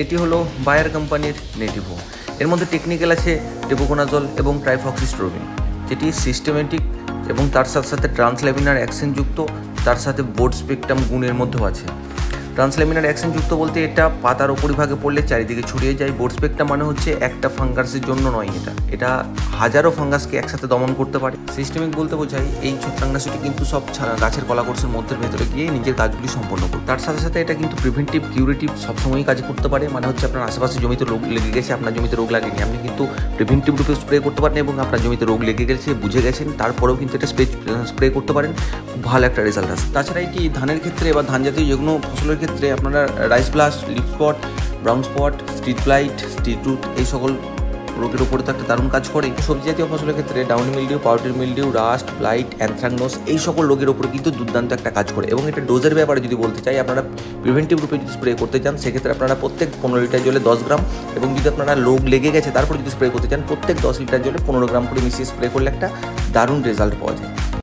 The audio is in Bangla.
এটি হলো বায়ার কোম্পানির নেটিভো। এর মধ্যে টেকনিক্যাল আছে টেবুকোনাজল এবং ট্রাইফক্সিস্ট্রোবিন, যেটি সিস্টেমেটিক এবং তার সাথে সাথে ট্রান্সল্যামিনার অ্যাকশনযুক্ত, তার সাথে ব্রড স্পেকট্রাম গুণের মধ্যেও আছে। ট্রান্সল্যামিনার অ্যাকশনযুক্ত বলতে এটা পাতার ওপরিভাগে পড়লে চারিদিকে ছড়িয়ে যায়। ব্রড স্পেকট্রাম মানে হচ্ছে একটা ফাঙ্গাসের জন্য নয়, এটা হাজারো ফাঙ্গাসকে একসাথে দমন করতে পারে। সিস্টেমিক বলতে বোঝায় এই ছত্রাকনাশকটি কিন্তু সব গাছের কলাকোষের মধ্যে ভেতরে গিয়ে নিজের কাজগুলি সম্পন্ন করে। তার সাথে সাথে এটা কিন্তু প্রিভেন্টিভ কিউরেটিভ সবসময়ই কাজ করতে পারে। মানে হচ্ছে আপনার আশেপাশে জমিতে রোগ লেগে গেছে, আপনার জমিতে রোগ লাগেনি, আপনি কিন্তু প্রিভেন্টিভ রূপে স্প্রে করতে পারেন এবং আপনার জমিতে রোগ লেগে গেছে বুঝে গেছেন, তারপরেও কিন্তু এটা স্প্রে করতে পারেন, খুব ভালো একটা রেজাল্ট আসে। তাছাড়া এটি ধানের ক্ষেত্রে বা ধান জাতীয় যে কোনো ফসলের ক্ষেত্রে আপনারা rice blast, leaf spot, brown spot, street blight, street root এই সকল রোগের উপরে তো একটা দারুণ কাজ করে। সবজি জাতীয় ফসলের ক্ষেত্রে downy mildew, powder mildew, rust, blight, anthracnose এই সকল রোগের উপরে কিন্তু দুর্দান্ত একটা কাজ করে। এবং এটা ডোজের ব্যাপারে যদি বলতে চাই, আপনারা প্রিভেন্টিভ রূপে যদি স্প্রে করতে চান সেক্ষেত্রে আপনারা প্রত্যেক 15 লিটার জলে 10 গ্রাম, এবং যদি আপনারা রোগ লেগে গেছে তারপর যদি স্প্রে করতে চান প্রত্যেক 10 লিটার জলে 15 গ্রাম করে মিশিয়ে স্প্রে করলে একটা দারুণ রেজাল্ট পাওয়া যায়।